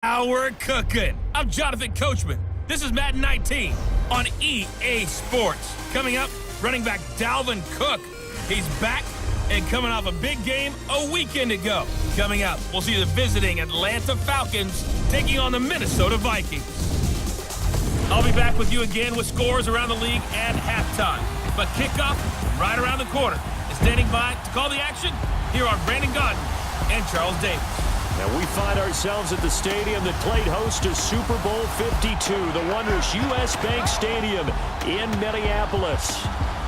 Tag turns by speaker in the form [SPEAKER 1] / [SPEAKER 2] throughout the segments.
[SPEAKER 1] Now we're cooking. I'm Jonathan Coachman. This is Madden 19 on EA Sports. Coming up, running back Dalvin Cook. He's back and coming off a big game a weekend ago. Coming up, we'll see the visiting Atlanta Falcons taking on the Minnesota Vikings. I'll be back with you again with scores around the league at halftime. But kickoff right around the corner. And standing by to call the action, here are Brandon Gaudin and Charles Davis.
[SPEAKER 2] Now we find ourselves at the stadium that played host to Super Bowl 52, the wondrous U.S. Bank Stadium in Minneapolis.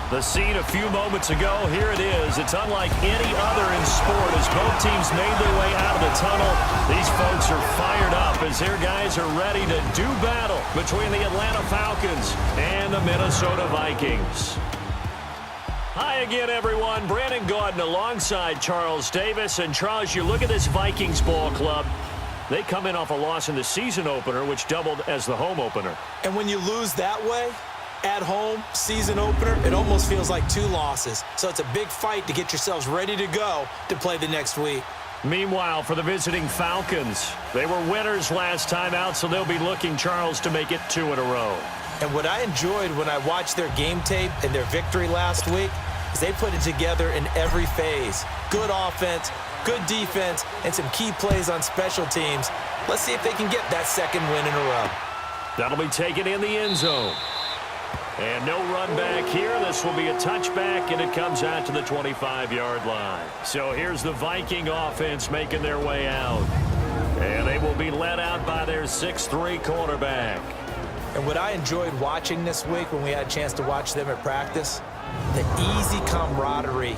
[SPEAKER 2] The scene a few moments ago, here it is. It's unlike any other in sport as both teams made their way out of the tunnel. These folks are fired up as their guys are ready to do battle between the Atlanta Falcons and the Minnesota Vikings. Hi again, everyone. Brandon Gaudin alongside Charles Davis. And Charles, you look at this Vikings ball club. They come in off a loss in the season opener, which doubled as the home opener.
[SPEAKER 3] And when you lose that way, at home, season opener, it almost feels like two losses. So it's a big fight to get yourselves ready to go to play the next week.
[SPEAKER 2] Meanwhile, for the visiting Falcons, they were winners last time out, so they'll be looking, Charles, to make it 2 in a row.
[SPEAKER 3] And what I enjoyed when I watched their game tape and their victory last week is they put it together in every phase. Good offense, good defense, and some key plays on special teams. Let's see if they can get that second win in a row.
[SPEAKER 2] That'll be taken in the end zone. And no run back here. This will be a touchback, and it comes out to the 25-yard line. So here's the Viking offense making their way out. And they will be led out by their 6'3" quarterback.
[SPEAKER 3] And what I enjoyed watching this week when we had a chance to watch them at practice, the easy camaraderie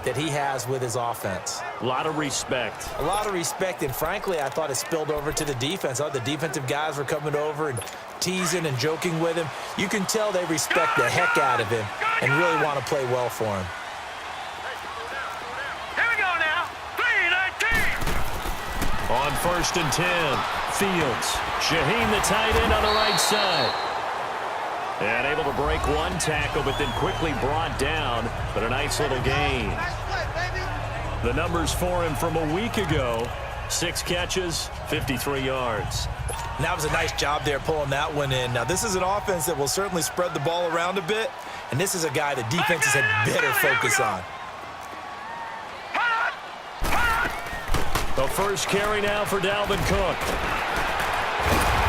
[SPEAKER 3] that he has with his offense.
[SPEAKER 2] A lot of respect.
[SPEAKER 3] A lot of respect, and frankly, I thought it spilled over to the defense. The defensive guys were coming over and teasing and joking with him. You can tell they respect the heck out of him and really want to play well for him.
[SPEAKER 4] Here we go now. 3-19.
[SPEAKER 2] On 1st and 10, Fields. Shaheen, the tight end, on the right side. And able to break one tackle, but then quickly brought down. But a nice little gain. The numbers for him from a week ago: 6 catches, 53 yards.
[SPEAKER 3] And that was a nice job there pulling that one in. Now, this is an offense that will certainly spread the ball around a bit. And this is a guy that defenses had better focus on.
[SPEAKER 2] The first carry now for Dalvin Cook.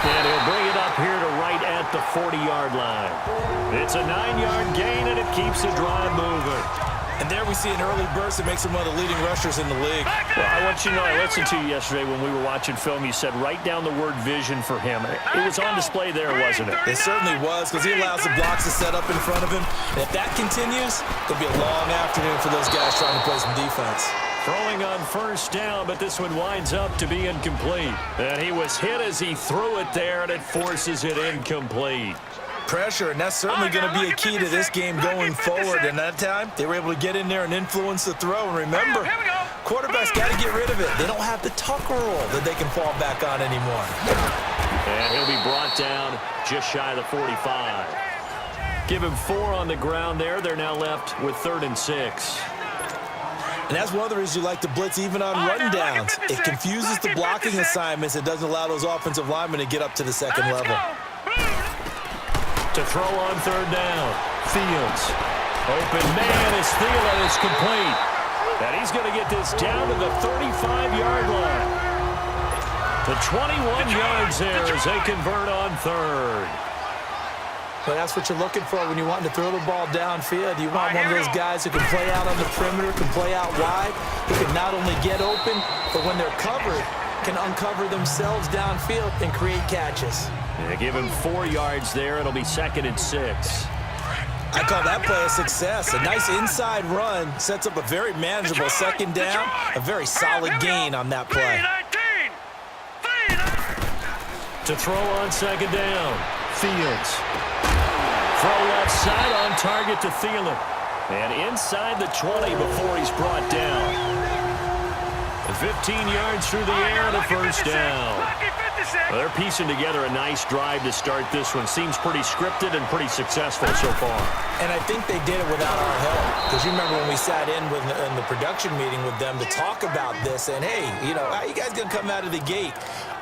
[SPEAKER 2] And he'll bring it up here to right at the 40-yard line. It's a 9-yard gain, and it keeps the drive moving.
[SPEAKER 3] And there we see an early burst that makes him one of the leading rushers in the league.
[SPEAKER 2] Well, I want you to know, I listened to you yesterday when we were watching film. You said write down the word vision for him. It was on display there, wasn't it?
[SPEAKER 3] It certainly was, because he allows the blocks to set up in front of him. And if that continues, it'll be a long afternoon for those guys trying to play some defense.
[SPEAKER 2] Throwing on 1st down, but this one winds up to be incomplete. And he was hit as he threw it there, and it forces it incomplete.
[SPEAKER 3] Pressure, and that's certainly going to be a key to this game going forward. And that time, they were able to get in there and influence the throw. And remember, quarterbacks got to get rid of it. They don't have the tuck rule that they can fall back on anymore.
[SPEAKER 2] And he'll be brought down just shy of the 45. Give him 4 on the ground there. They're now left with 3rd and 6.
[SPEAKER 3] And that's one of the reasons you like to blitz even on run downs. It confuses the blocking assignments. It doesn't allow those offensive linemen to get up to the second level.
[SPEAKER 2] To throw on 3rd down. Fields. Open man is Thielen. It's complete. And he's going to get this down to the 35-yard line. The 21 yards there as they convert on 3rd.
[SPEAKER 3] But that's what you're looking for when you want to throw the ball downfield. You want one of those guys who can play out on the perimeter, can play out wide, who can not only get open, but when they're covered, can uncover themselves downfield and create catches.
[SPEAKER 2] Yeah, give him 4 yards there. It'll be 2nd and 6.
[SPEAKER 3] I call that play a success. A nice inside run sets up a very manageable 2nd down, a very solid gain on that play.
[SPEAKER 2] To throw on 2nd down, Fields. Throw left side on target to Thielen. And inside the 20 before he's brought down. 15 yards through the air and a 1st down. Well, they're piecing together a nice drive to start this one. Seems pretty scripted and pretty successful so far.
[SPEAKER 3] And I think they did it without our help. Because you remember when we sat in the production meeting with them to talk about this, and hey, you know, how you guys going to come out of the gate?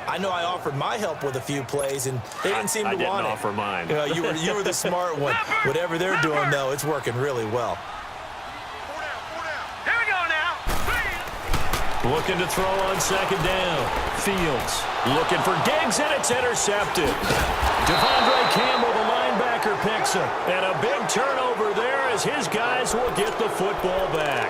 [SPEAKER 3] I know I offered my help with a few plays, and they didn't seem to want it.
[SPEAKER 2] I didn't offer mine.
[SPEAKER 3] You were the smart one. Whatever they're doing, though, it's working really well.
[SPEAKER 4] Here we go now.
[SPEAKER 2] Looking to throw on second down. Fields looking for Diggs, and it's intercepted. Devondre Campbell, the linebacker, picks him. And a big turnover there as his guys will get the football back.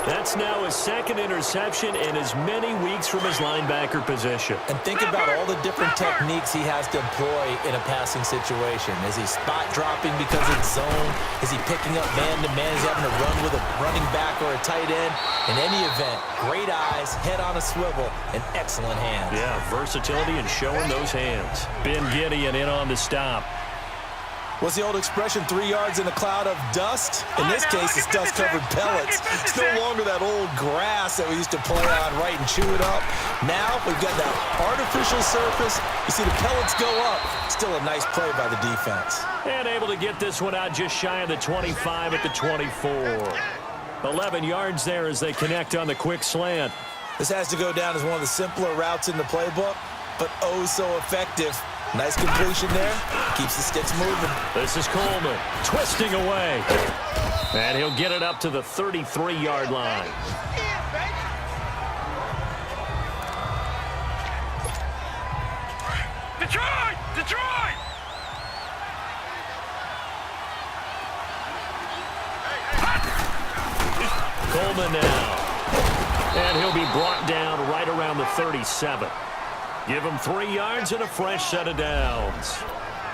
[SPEAKER 2] That's now his second interception in as many weeks from his linebacker position.
[SPEAKER 3] And think about all the different techniques he has to employ in a passing situation. Is he spot dropping because it's zone? Is he picking up man-to-man? Is he having to run with a running back or a tight end? In any event, great eyes, head on a swivel, and excellent hands.
[SPEAKER 2] Yeah, versatility and showing those hands. Ben Gideon in on the stop.
[SPEAKER 3] What's the old expression, 3 yards in a cloud of dust? In this case, it's dust-covered pellets. It's no longer that old grass that we used to play on, right, and chew it up. Now we've got that artificial surface. You see the pellets go up. Still a nice play by the defense.
[SPEAKER 2] And able to get this one out just shy of the 25 at the 24. 11 yards there as they connect on the quick slant.
[SPEAKER 3] This has to go down as one of the simpler routes in the playbook, but oh so effective. Nice completion there. Keeps the sticks moving.
[SPEAKER 2] This is Coleman twisting away. And he'll get it up to the 33-yard line.
[SPEAKER 4] Detroit! Detroit!
[SPEAKER 2] Coleman now. And he'll be brought down right around the 37. Give him 3 yards and a fresh set of downs.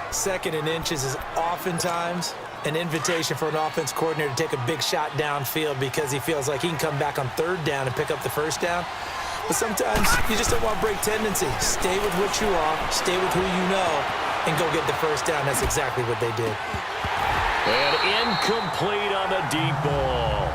[SPEAKER 3] 2nd and inches is oftentimes an invitation for an offense coordinator to take a big shot downfield because he feels like he can come back on 3rd down and pick up the 1st down. But sometimes you just don't want to break tendency. Stay with what you are, stay with who you know, and go get the 1st down. That's exactly what they did.
[SPEAKER 2] And incomplete on the deep ball.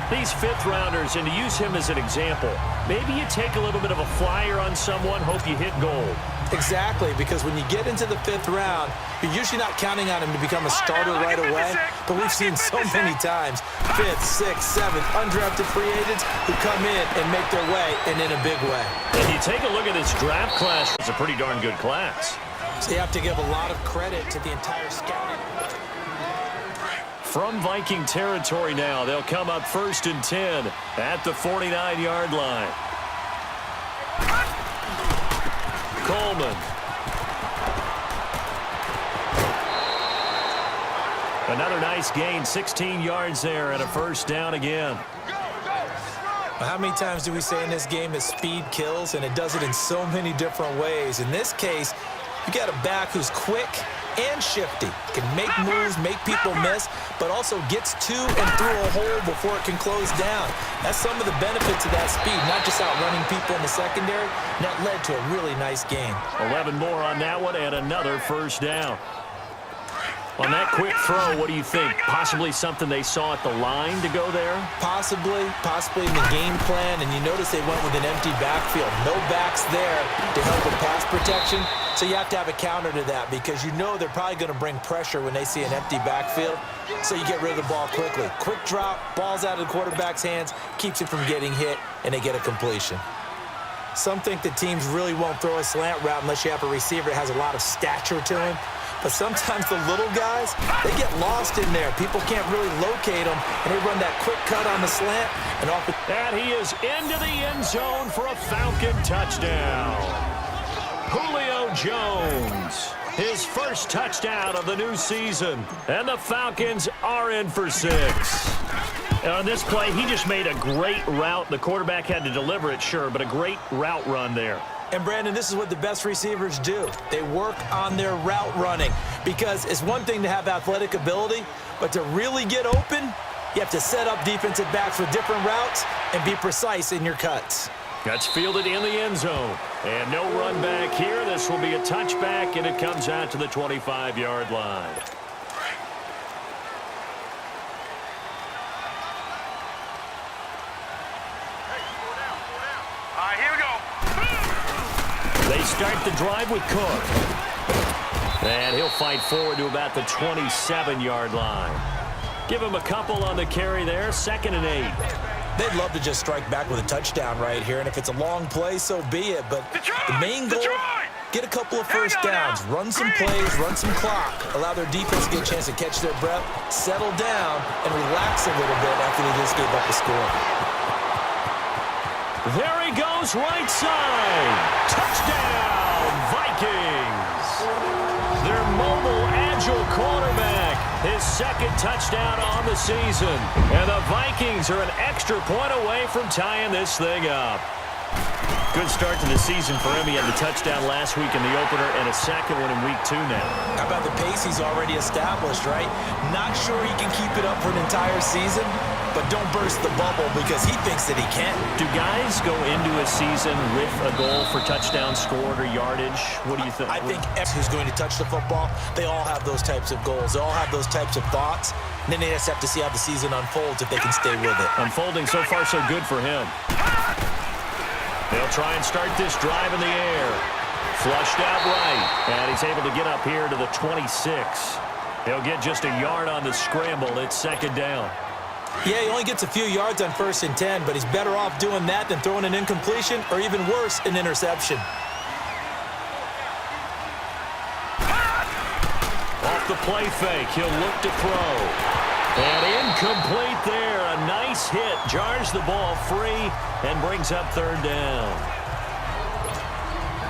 [SPEAKER 2] These 5th-rounders, and to use him as an example, maybe you take a little bit of a flyer on someone, hope you hit gold.
[SPEAKER 3] Exactly, because when you get into the 5th round, you're usually not counting on him to become a starter right away, but we've seen so many times 5th, 6th, 7th, undrafted free agents who come in and make their way, and in a big way.
[SPEAKER 2] And you take a look at this draft class, it's a pretty darn good class.
[SPEAKER 3] So you have to give a lot of credit to the entire scouting.
[SPEAKER 2] From Viking territory now, they'll come up 1st and 10 at the 49-yard line. Coleman. Another nice gain, 16 yards there and a 1st down again.
[SPEAKER 3] How many times do we say in this game that speed kills, and it does it in so many different ways? In this case, you got a back who's quick and shifty, can make moves, make people miss, but also gets to and through a hole before it can close down. That's some of the benefits of that speed, not just outrunning people in the secondary. And that led to a really nice game.
[SPEAKER 2] 11 more on that one and another 1st down. On that quick throw, what do you think? Possibly something they saw at the line to go there?
[SPEAKER 3] Possibly in the game plan, and you notice they went with an empty backfield. No backs there to help with pass protection, so you have to have a counter to that because you know they're probably going to bring pressure when they see an empty backfield, so you get rid of the ball quickly. Quick drop, ball's out of the quarterback's hands, keeps it from getting hit, and they get a completion. Some think that teams really won't throw a slant route unless you have a receiver that has a lot of stature to him. But sometimes the little guys, they get lost in there. People can't really locate them, and they run that quick cut on the slant. And off.
[SPEAKER 2] And he is into the end zone for a Falcon touchdown. Julio Jones, his 1st touchdown of the new season. And the Falcons are in for 6. And on this play, he just made a great route. The quarterback had to deliver it, sure, but a great route run there.
[SPEAKER 3] And, Brandon, this is what the best receivers do. They work on their route running because it's one thing to have athletic ability, but to really get open, you have to set up defensive backs with different routes and be precise in your cuts.
[SPEAKER 2] That's fielded in the end zone. And no run back here. This will be a touchback, and it comes out to the 25-yard line. They start the drive with Cook. And he'll fight forward to about the 27-yard line. Give him a couple on the carry there, 2nd and 8.
[SPEAKER 3] They'd love to just strike back with a touchdown right here, and if it's a long play, so be it. But the main goal, get a couple of first downs, run some plays, run some clock, allow their defense to get a chance to catch their breath, settle down, and relax a little bit after they just gave up a score.
[SPEAKER 2] There he goes, right side. Touchdown, Vikings. Their mobile, agile quarterback, his second touchdown on the season. And the Vikings are an extra point away from tying this thing up. Good start to the season for him. He had the touchdown last week in the opener and a second one in week 2 now.
[SPEAKER 3] How about the pace he's already established, right? Not sure he can keep it up for an entire season, but don't burst the bubble because he thinks that he can.
[SPEAKER 2] Do guys go into a season with a goal for touchdown scored or yardage? What do you think?
[SPEAKER 3] I think who's going to touch the football, they all have those types of goals. They all have those types of thoughts. And then they just have to see how the season unfolds if they can stay with it.
[SPEAKER 2] Unfolding so far so good for him. They'll try and start this drive in the air. Flushed out right. And he's able to get up here to the 26. He'll get just a yard on the scramble. It's second down.
[SPEAKER 3] Yeah, he only gets a few yards on 1st and 10, but he's better off doing that than throwing an incompletion or even worse, an interception.
[SPEAKER 2] Off the play fake, he'll look to throw. And incomplete there. A nice hit. Jars the ball free and brings up third down.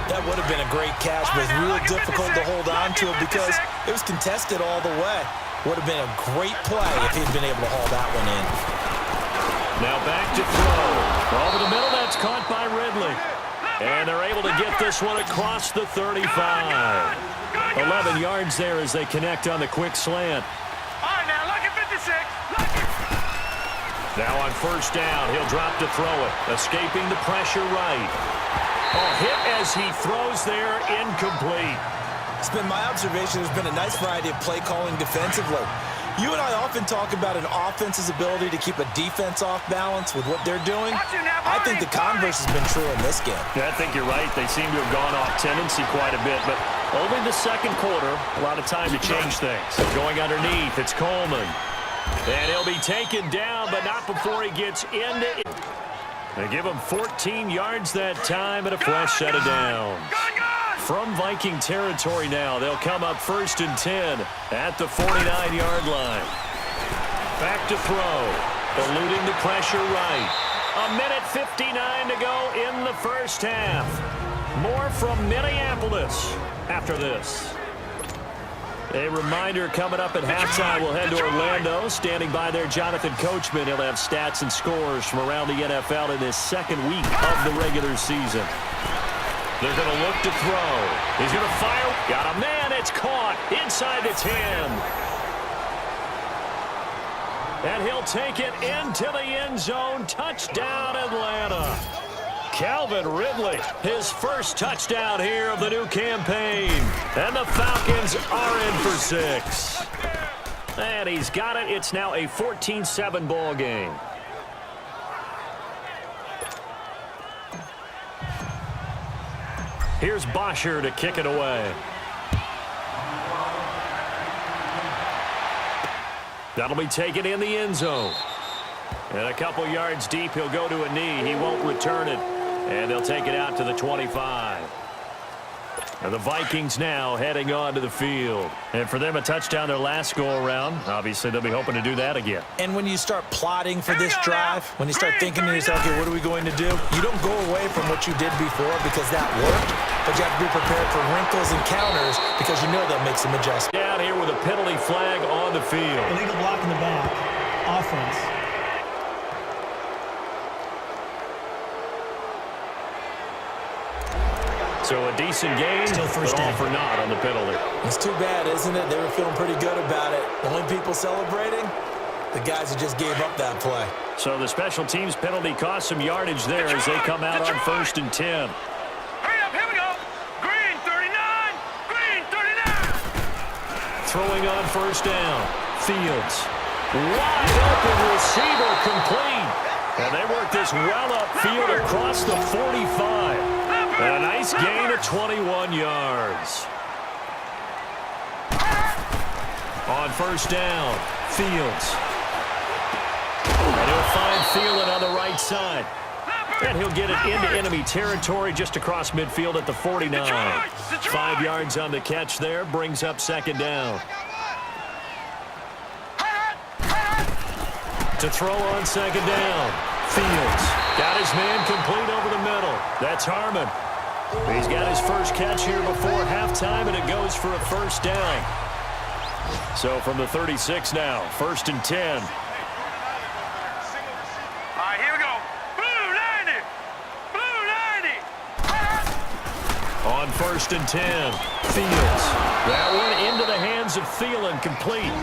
[SPEAKER 3] That would have been a great catch, but it's real difficult to hold on to it because it was contested all the way. Would have been a great play if he'd been able to haul that one in.
[SPEAKER 2] Now back to throw. Over the middle, that's caught by Ridley. And they're able to get this one across the 35. 11 yards there as they connect on the quick slant.
[SPEAKER 4] All right, now, look at 56.
[SPEAKER 2] Now on first down, he'll drop to throw it. Escaping the pressure right. Oh, hit as he throws there, incomplete.
[SPEAKER 3] It's been my observation there's been a nice variety of play calling defensively. You and I often talk about an offense's ability to keep a defense off balance with what they're doing. I think the converse has been true in this game.
[SPEAKER 2] Yeah, I think you're right. They seem to have gone off tendency quite a bit, but only the second quarter, a lot of time to change things. Going underneath, it's Coleman. And he'll be taken down, but not before he gets into it. They give him 14 yards that time and a fresh set of downs. From Viking territory now, they'll come up 1st and 10 at the 49-yard line. Back to throw. Eluding the pressure right. 1:59 to go in the first half. More from Minneapolis after this. A reminder coming up at halftime. We'll head to Orlando. Standing by there, Jonathan Coachman. He'll have stats and scores from around the NFL in this second week of the regular season. They're going to look to throw. He's going to fire. Got a man. It's caught inside the 10. And he'll take it into the end zone. Touchdown, Atlanta. Calvin Ridley, his first touchdown here of the new campaign. And the Falcons are in for 6. And he's got it. It's now a 14-7 ball game. Here's Bosher to kick it away. That'll be taken in the end zone. And a couple yards deep, he'll go to a knee. He won't return it. And they'll take it out to the 25. And the Vikings now heading on to the field. And for them, a touchdown their last go-around. Obviously, they'll be hoping to do that again.
[SPEAKER 3] And when you start plotting for this drive, when you start thinking to yourself, okay, what are we going to do? You don't go away from what you did before because that worked, but you have to be prepared for wrinkles and counters because you know they'll make some adjustments.
[SPEAKER 2] Down here with a penalty flag on the field.
[SPEAKER 5] Illegal block in the back. Offense.
[SPEAKER 2] So a decent game,
[SPEAKER 5] Still first
[SPEAKER 2] but all
[SPEAKER 5] down.
[SPEAKER 2] for naught on the penalty.
[SPEAKER 3] It's too bad, isn't it? They were feeling pretty good about it. The only people celebrating, the guys who just gave up that play.
[SPEAKER 2] So the special teams penalty cost some yardage there as they come out on 1st and 10.
[SPEAKER 4] Hurry up, here we go. Green 39. Green 39.
[SPEAKER 2] Throwing on first down. Fields. Wide open receiver complete. And they work this well upfield across the 45. And a nice gain of 21 yards. On first down, Fields. And he'll find Thielen on the right side. And he'll get it into enemy territory just across midfield at the 49. 5 yards on the catch there, brings up second down. To throw on second down. Fields got his man complete over the middle. That's Harmon. He's got his first catch here before halftime, and it goes for a first down. So from the 36 now, 1st and 10. On 1st and 10, Fields. That one into the hands of Thielen, complete.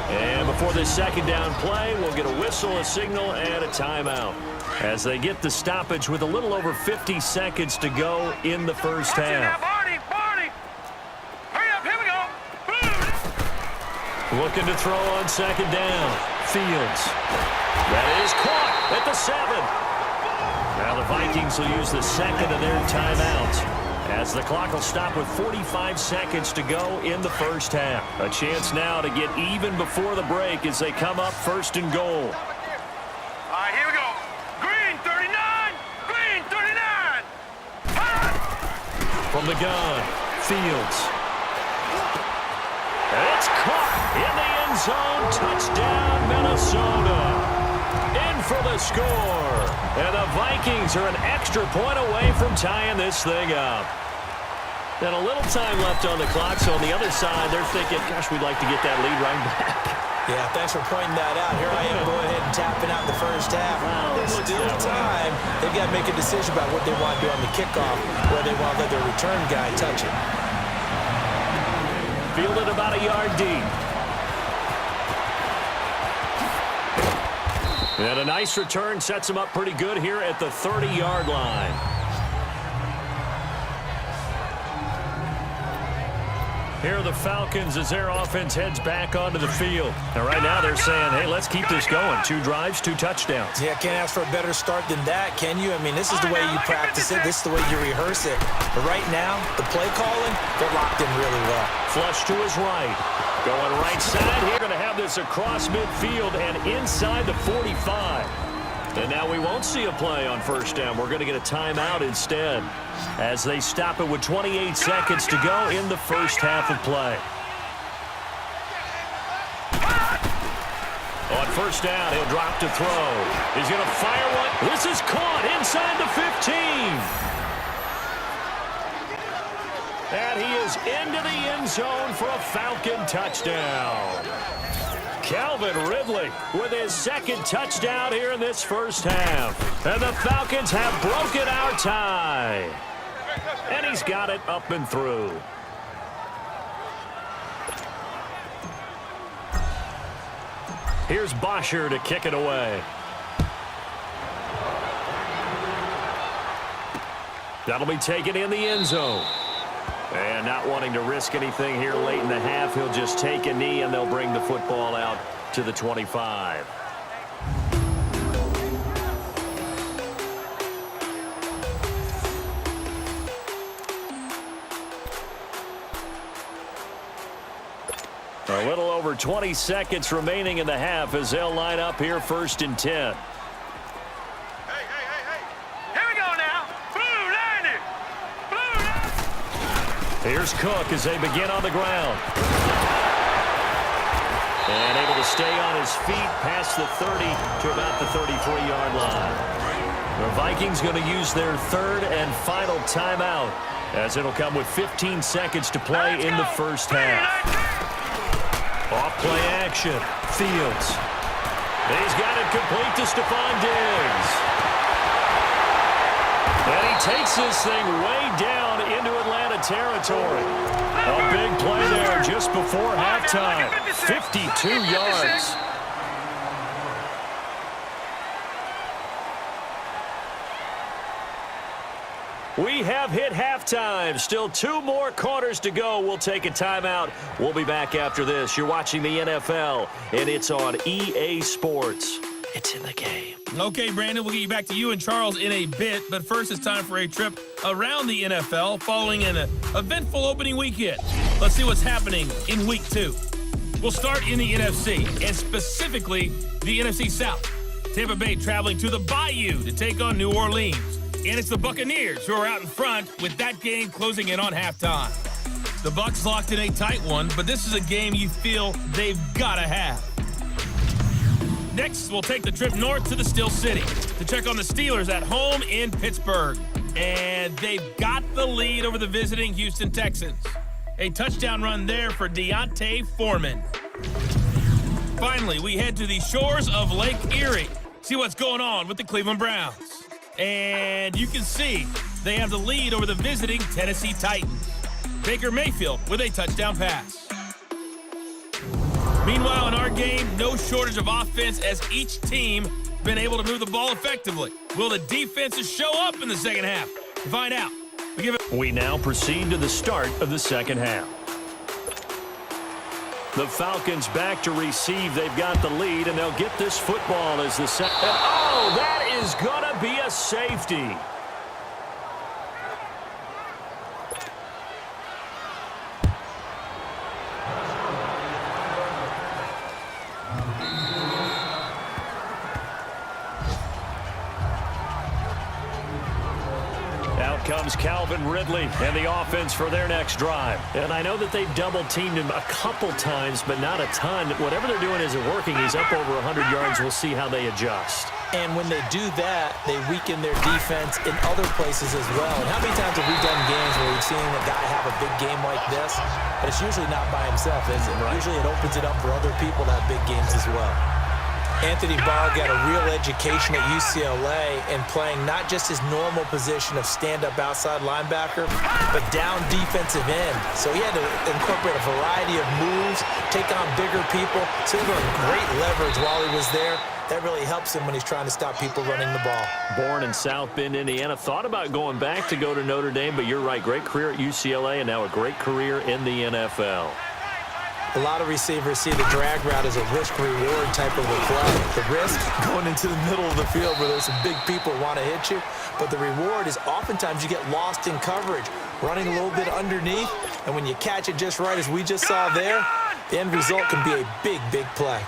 [SPEAKER 2] And before this second down play, we'll get a whistle, a signal, and a timeout as they get the stoppage with a little over 50 seconds to go in the first half.
[SPEAKER 4] Barney! Hurry up, here we go!
[SPEAKER 2] Looking to throw on second down. Fields. That is caught at the 7. Now the Vikings will use the second of their timeouts, as the clock will stop with 45 seconds to go in the first half. A chance now to get even before the break as they come up 1st and goal.
[SPEAKER 4] All right, here we go. Green 39! Green 39!
[SPEAKER 2] From the gun, Fields. It's caught in the end zone. Touchdown, Minnesota. In for the score. And the Vikings are an extra point away from tying this thing up. And a little time left on the clock, so on the other side, they're thinking, gosh, we'd like to get that lead right back.
[SPEAKER 3] Yeah, thanks for pointing that out. Here I am going ahead and tapping out the first half. There's still time. They've got to make a decision about what they want to do on the kickoff, where they want to let their return guy touch it.
[SPEAKER 2] Fielded about a yard deep. And a nice return sets him up pretty good here at the 30-yard line. Here are the Falcons as their offense heads back onto the field. And right now they're saying, hey, let's keep this going. 2 drives, 2 touchdowns.
[SPEAKER 3] Yeah, can't ask for a better start than that, can you? I mean, this is the way you practice it. This is the way you rehearse it. But right now, the play calling, they're locked in really well.
[SPEAKER 2] Flush to his right. Going right side here. Going to have this across midfield and inside the 45. And now we won't see a play on first down. We're going to get a timeout instead as they stop it with 28 seconds to go in the first half of play. On first down, he'll drop to throw. He's going to fire one. This is caught inside the 15. And he is into the end zone for a Falcon touchdown. Calvin Ridley with his second touchdown here in this first half. And the Falcons have broken our tie. And he's got it up and through. Here's Bosher to kick it away. That'll be taken in the end zone. And not wanting to risk anything here late in the half, he'll just take a knee and they'll bring the football out to the 25. A little over 20 seconds remaining in the half as they'll line up here 1st and 10. Here's Cook as they begin on the ground. And able to stay on his feet past the 30 to about the 33-yard line. The Vikings going to use their 3rd and final timeout as it'll come with 15 seconds to play in the first half. Off play action. Fields. He's got it complete to Stephon Diggs. And he takes this thing way down into Atlanta territory. A big play there just before halftime. 52 yards. We have hit halftime. Still 2 more quarters to go. We'll take a timeout. We'll be back after this. You're watching the NFL, and it's on EA Sports. It's in the game.
[SPEAKER 1] Okay, Brandon, we'll get you back to you and Charles in a bit, but first it's time for a trip around the NFL following an eventful opening weekend. Let's see what's happening in Week 2. We'll start in the NFC, and specifically the NFC South. Tampa Bay traveling to the Bayou to take on New Orleans. And it's the Buccaneers who are out in front with that game closing in on halftime. The Bucs locked in a tight one, but this is a game you feel they've got to have. Next, we'll take the trip north to the Steel City to check on the Steelers at home in Pittsburgh. And they've got the lead over the visiting Houston Texans. A touchdown run there for Deontay Foreman. Finally, we head to the shores of Lake Erie. See what's going on with the Cleveland Browns. And you can see they have the lead over the visiting Tennessee Titans. Baker Mayfield with a touchdown pass. Meanwhile, in our game, no shortage of offense as each team has been able to move the ball effectively. Will the defenses show up in the second half? To find out,
[SPEAKER 2] we now proceed to the start of the second half. The Falcons back to receive. They've got the lead, and they'll get this football as the second. Oh, that is going to be a safety. Comes Calvin Ridley and the offense for their next drive. And I know that they've double-teamed him a couple times, but not a ton. Whatever they're doing isn't working. He's up over 100 yards. We'll see how they adjust.
[SPEAKER 3] And when they do that, they weaken their defense in other places as well. And how many times have we done games where we've seen a guy have a big game like this? But it's usually not by himself, is it? Right. Usually it opens it up for other people to have big games as well. Anthony Barr got a real education at UCLA in playing not just his normal position of stand-up outside linebacker, but down defensive end. So he had to incorporate a variety of moves, take on bigger people. So he learned great leverage while he was there. That really helps him when he's trying to stop people running the ball.
[SPEAKER 2] Born in South Bend, Indiana. Thought about going back to go to Notre Dame, but you're right. Great career at UCLA and now a great career in the NFL.
[SPEAKER 3] A lot of receivers see the drag route as a risk-reward type of a play. The risk, going into the middle of the field where there's some big people who want to hit you. But the reward is oftentimes you get lost in coverage, running a little bit underneath. And when you catch it just right, as we just saw there, the end result can be a big, big play.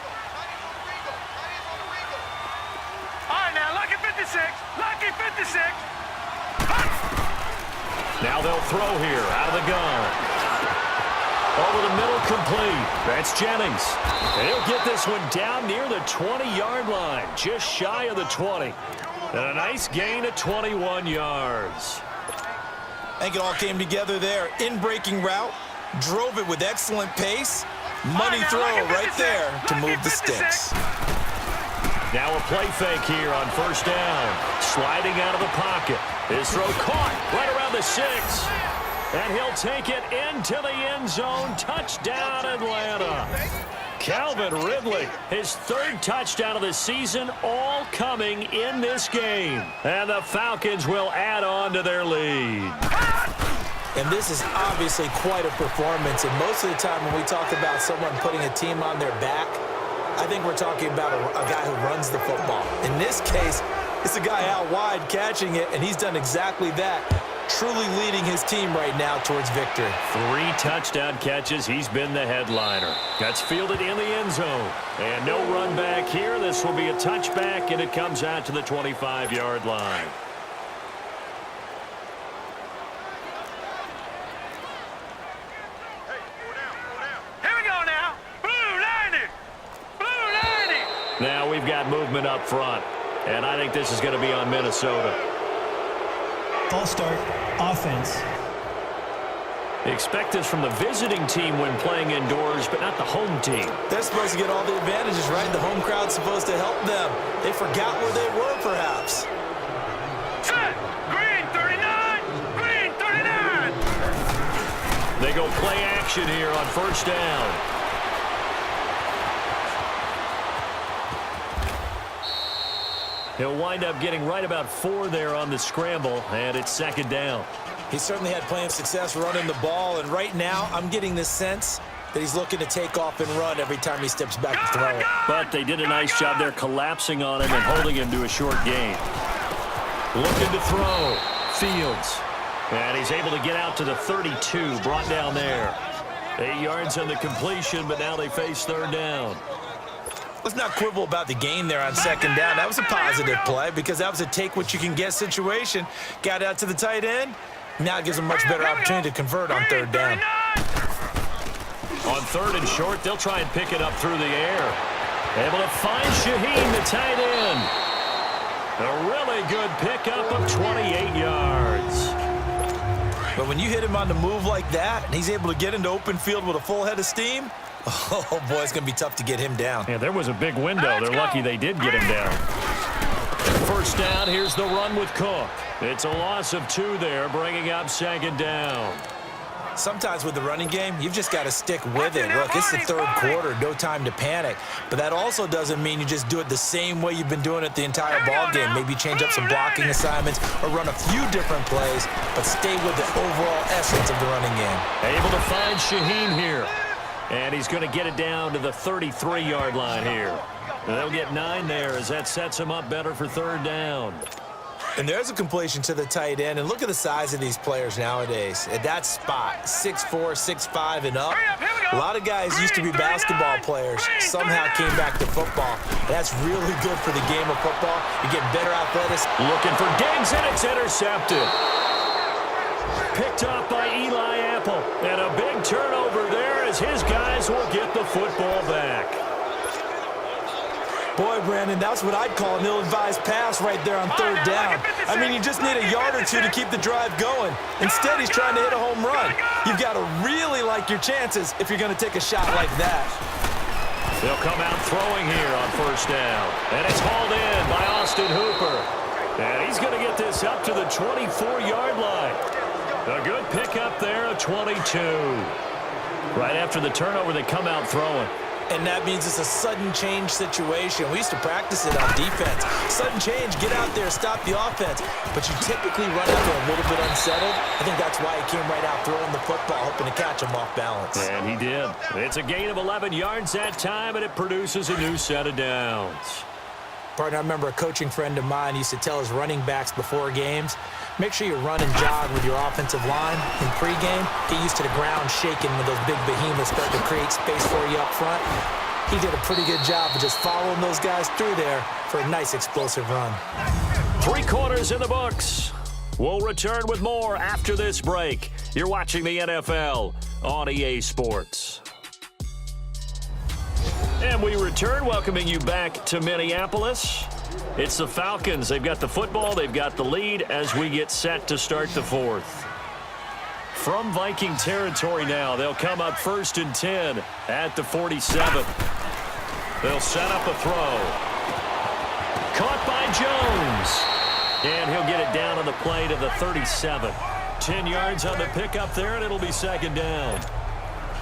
[SPEAKER 4] All right, now, lucky 56. Lucky 56.
[SPEAKER 2] Now they'll throw here out of the gun. Over the middle, complete. That's Jennings. And he'll get this one down near the 20-yard line, just shy of the 20. And a nice gain of 21 yards.
[SPEAKER 3] I think it all came together there. In-breaking route, drove it with excellent pace. Money throw right there to move the sticks.
[SPEAKER 2] Now a play fake here on first down. Sliding out of the pocket. His throw caught right around the 6. And he'll take it into the end zone. Touchdown, Atlanta. Calvin Ridley, his third touchdown of the season, all coming in this game. And the Falcons will add on to their lead.
[SPEAKER 3] And this is obviously quite a performance. And most of the time when we talk about someone putting a team on their back, I think we're talking about a guy who runs the football. In this case, it's a guy out wide catching it, and he's done exactly that. Truly leading his team right now towards victory. 3
[SPEAKER 2] touchdown catches. He's been the headliner. That's fielded in the end zone. And no run back here. This will be a touchback, and it comes out to the 25-yard line.
[SPEAKER 4] Here we go now. Blue 90. Blue 90.
[SPEAKER 2] Now we've got movement up front. And I think this is going to be on Minnesota.
[SPEAKER 5] False start, offense.
[SPEAKER 2] Expect this from the visiting team when playing indoors, but not the home team.
[SPEAKER 3] They're supposed to get all the advantages, right? The home crowd's supposed to help them. They forgot where they were, perhaps.
[SPEAKER 4] Set. Green 39. Green 39.
[SPEAKER 2] They go play action here on first down. He'll wind up getting right about 4 there on the scramble, and it's second down.
[SPEAKER 3] He certainly had plenty of success running the ball, and right now I'm getting the sense that he's looking to take off and run every time he steps back to throw it.
[SPEAKER 2] But they did a nice job there collapsing on him and holding him to a short gain. Looking to throw. Fields. And he's able to get out to the 32, brought down there. 8 yards on the completion, but now they face third down.
[SPEAKER 3] Let's not quibble about the gain there on second down. That was a positive play because that was a take-what-you-can-get situation. Got out to the tight end. Now it gives them a much better opportunity to convert on third down.
[SPEAKER 2] On third and short, they'll try and pick it up through the air. Able to find Shaheen, the tight end. A really good pickup of 28 yards.
[SPEAKER 3] But when you hit him on the move like that, and he's able to get into open field with a full head of steam, oh, boy, it's going to be tough to get him down.
[SPEAKER 2] Yeah, there was a big window. They're lucky they did get him down. First down, here's the run with Cook. It's a loss of 2 there, bringing up second down.
[SPEAKER 3] Sometimes with the running game, you've just got to stick with it. Look, it's the third quarter, no time to panic. But that also doesn't mean you just do it the same way you've been doing it the entire ball game. Maybe change up some blocking assignments or run a few different plays, but stay with the overall essence of the running game.
[SPEAKER 2] Able to find Shaheen here. And he's going to get it down to the 33-yard line here. They'll get 9 there as that sets him up better for third down.
[SPEAKER 3] And there's a completion to the tight end. And look at the size of these players nowadays. At that spot, 6'4", 6'5", and up. A lot of guys used to be basketball players. Somehow came back to football. That's really good for the game of football. You get better athletics.
[SPEAKER 2] Looking for Diggs, and it's intercepted. Picked up by Eli Apple. And a big turnover there as his guys will get the football back.
[SPEAKER 3] Boy, Brandon, that's what I'd call an ill-advised pass right there on third down. I mean, you just need a yard or two to keep the drive going. Instead, he's trying to hit a home run. You've got to really like your chances if you're going to take a shot like that.
[SPEAKER 2] They'll come out throwing here on first down. And it's hauled in by Austin Hooper. And he's going to get this up to the 24-yard line. A good pickup there of 22. Right after the turnover, they come out throwing.
[SPEAKER 3] And that means it's a sudden change situation. We used to practice it on defense. Sudden change, get out there, stop the offense. But you typically run out there a little bit unsettled. I think that's why he came right out throwing the football, hoping to catch him off balance.
[SPEAKER 2] And he did. It's a gain of 11 yards that time, and it produces a new set of downs.
[SPEAKER 3] Partner, I remember a coaching friend of mine used to tell his running backs before games, make sure you run and jog with your offensive line in pregame. Get used to the ground shaking when those big behemoths start to create space for you up front. He did a pretty good job of just following those guys through there for a nice explosive run.
[SPEAKER 2] 3 quarters in the books. We'll return with more after this break. You're watching the NFL on EA Sports. And we return, welcoming you back to Minneapolis. It's the Falcons. They've got the football. They've got the lead as we get set to start the fourth. From Viking territory now, they'll come up 1st and 10 at the 47. They'll set up a throw. Caught by Jones. And he'll get it down on the play to the 37. 10 yards on the pickup there, and it'll be second down.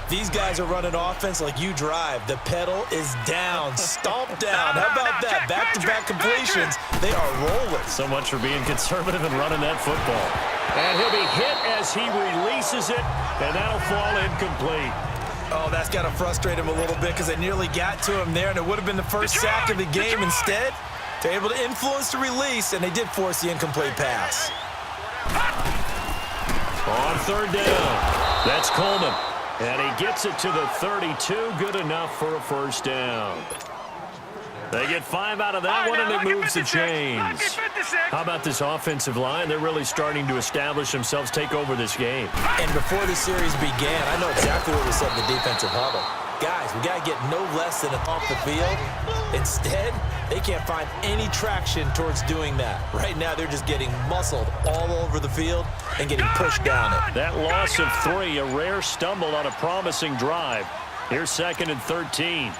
[SPEAKER 3] These guys are running offense like you drive. The pedal is down, stomped down. How about that? Back-to-back completions. They are rolling.
[SPEAKER 2] So much for being conservative and running that football. And he'll be hit as he releases it, and that'll fall incomplete.
[SPEAKER 3] Oh, that's got to frustrate him a little bit because they nearly got to him there, and it would have been the first sack of the game. Instead, they're able to influence the release, and they did force the incomplete pass.
[SPEAKER 2] On third down, that's Coleman. And he gets it to the 32, good enough for a first down. They get 5 out of that one, and it moves the chains. How about this offensive line? They're really starting to establish themselves, take over this game.
[SPEAKER 3] And before the series began, I know exactly what we said in the defensive huddle. Guys, we got to get no less than off the field. Instead, they can't find any traction towards doing that. Right now, they're just getting muscled all over the field and getting pushed down it.
[SPEAKER 2] That loss of 3, a rare stumble on a promising drive. Here's 2nd and 13.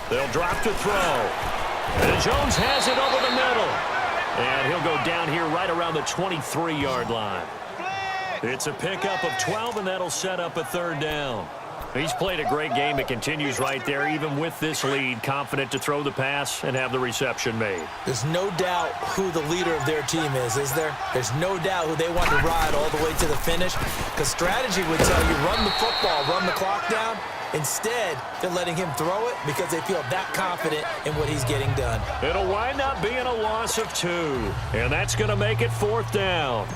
[SPEAKER 2] They'll drop to throw. And Jones has it over the middle. And he'll go down here right around the 23-yard line. It's a pickup of 12, and that'll set up a third down. He's played a great game. It continues right there, even with this lead, confident to throw the pass and have the reception made.
[SPEAKER 3] There's no doubt who the leader of their team is there? There's no doubt who they want to ride all the way to the finish, because strategy would tell you run the football, run the clock down. Instead, they're letting him throw it because they feel that confident in what he's getting done.
[SPEAKER 2] It'll wind up being a loss of 2, and that's going to make it 4th down.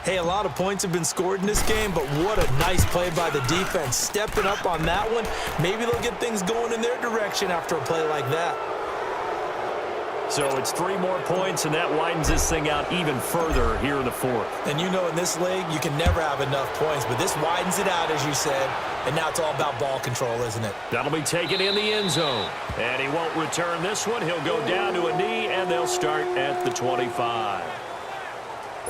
[SPEAKER 3] Hey, a lot of points have been scored in this game, but what a nice play by the defense. Stepping up on that one, maybe they'll get things going in their direction after a play like that.
[SPEAKER 2] So it's 3 more points, and that widens this thing out even further here in the fourth.
[SPEAKER 3] And you know in this league, you can never have enough points, but this widens it out, as you said, and now it's all about ball control, isn't it?
[SPEAKER 2] That'll be taken in the end zone. And he won't return this one. He'll go down to a knee, and they'll start at the 25.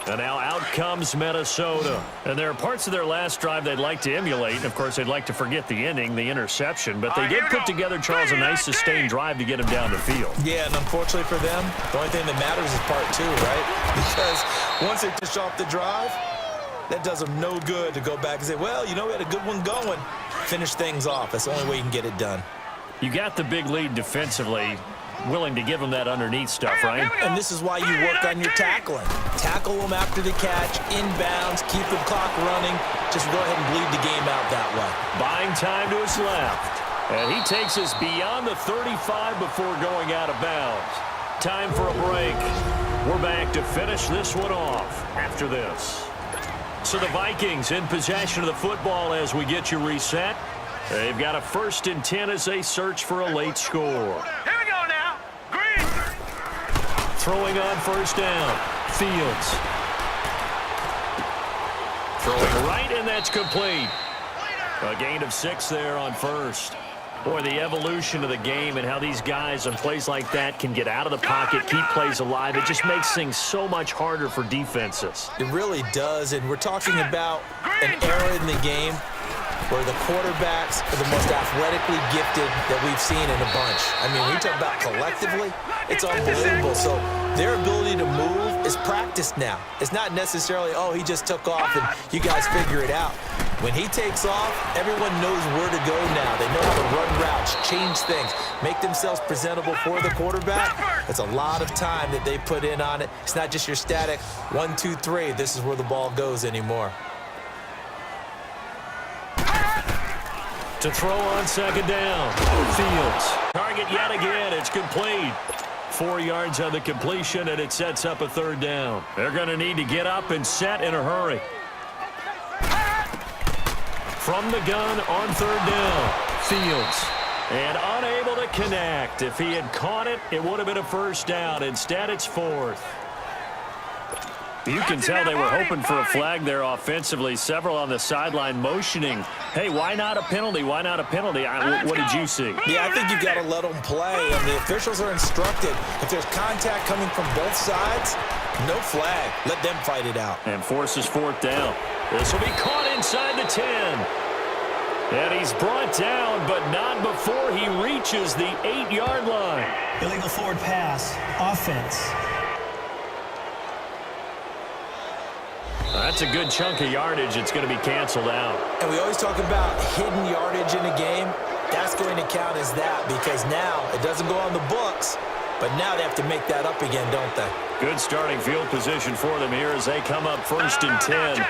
[SPEAKER 2] And now out comes Minnesota. And there are parts of their last drive they'd like to emulate. And, of course, they'd like to forget the ending, the interception. But they did put together, Charles, a nice sustained drive to get him down the field.
[SPEAKER 3] Yeah, and unfortunately for them, the only thing that matters is part 2, right? Because once they finish off the drive, that does them no good to go back and say, well, you know, we had a good one going. Finish things off. That's the only way you can get it done.
[SPEAKER 2] You got the big lead defensively. Willing to give them that underneath stuff, right?
[SPEAKER 3] And this is why you work on your tackling. Tackle them after the catch, inbounds, keep the clock running. Just go ahead and bleed the game out that way.
[SPEAKER 2] Buying time to his left. And he takes us beyond the 35 before going out of bounds. Time for a break. We're back to finish this one off after this. So the Vikings in possession of the football as we get you reset. They've got a 1st and 10 as they search for a late score. Throwing on 1st down. Fields. Throwing right, and that's complete. A gain of 6 there on 1st. Boy, the evolution of the game and how these guys on plays like that can get out of the pocket, keep plays alive, it just makes things so much harder for defenses.
[SPEAKER 3] It really does, and we're talking about an era in the game where the quarterbacks are the most athletically gifted that we've seen in a bunch. I mean, when you talk about collectively, it's unbelievable. So their ability to move is practiced now. It's not necessarily, oh, he just took off and you guys figure it out. When he takes off, everyone knows where to go now. They know how to run routes, change things, make themselves presentable for the quarterback. That's a lot of time that they put in on it. It's not just your static 1, 2, 3. This is where the ball goes anymore.
[SPEAKER 2] To throw on 2nd down. Fields. Target yet again. It's complete. 4 yards on the completion, and it sets up a 3rd down. They're going to need to get up and set in a hurry. From the gun on 3rd down. Fields. And unable to connect. If he had caught it, it would have been a 1st down. Instead, it's 4th. You can tell they were hoping for a flag there offensively. Several on the sideline motioning. Hey, why not a penalty? Why not a penalty? What did you see?
[SPEAKER 3] Yeah, I think you've got to let them play. And the officials are instructed. If there's contact coming from both sides, no flag. Let them fight it out.
[SPEAKER 2] And forces 4th down. This will be caught inside the 10. And he's brought down, but not before he reaches the 8-yard line.
[SPEAKER 5] Illegal forward pass. Offense.
[SPEAKER 2] That's a good chunk of yardage. It's going to be canceled out.
[SPEAKER 3] And we always talk about hidden yardage in a game. That's going to count as that because now it doesn't go on the books, but now they have to make that up again, don't they?
[SPEAKER 2] Good starting field position for them here as they come up 1st and 10.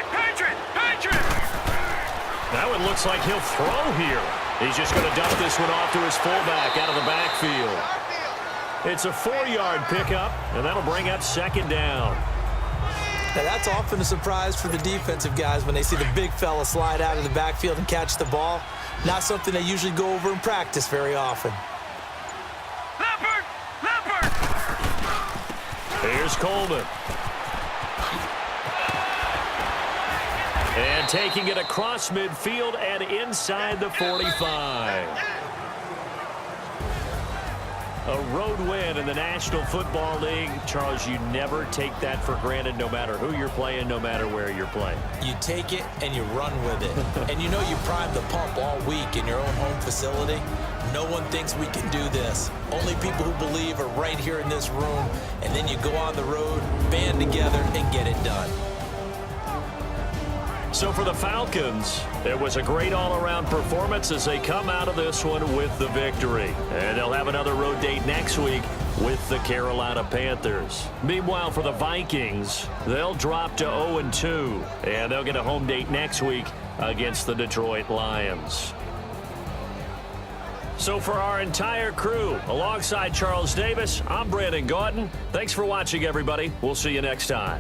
[SPEAKER 2] That one looks like he'll throw here. He's just going to dump this one off to his fullback out of the backfield. It's a 4-yard pickup, and that'll bring up 2nd down.
[SPEAKER 3] Now, that's often a surprise for the defensive guys when they see the big fella slide out of the backfield and catch the ball. Not something they usually go over in practice very often.
[SPEAKER 2] Here's Coleman. And taking it across midfield and inside the 45. A road win in the National Football League. Charles, you never take that for granted no matter who you're playing, no matter where you're playing.
[SPEAKER 3] You take it and you run with it. And you know you primed the pump all week in your own home facility. No one thinks we can do this. Only people who believe are right here in this room. And then you go on the road, band together, and get it done.
[SPEAKER 2] So for the Falcons, it was a great all-around performance as they come out of this one with the victory. And they'll have another road date next week with the Carolina Panthers. Meanwhile, for the Vikings, they'll drop to 0-2, and they'll get a home date next week against the Detroit Lions. So for our entire crew, alongside Charles Davis, I'm Brandon Gautin. Thanks for watching, everybody. We'll see you next time.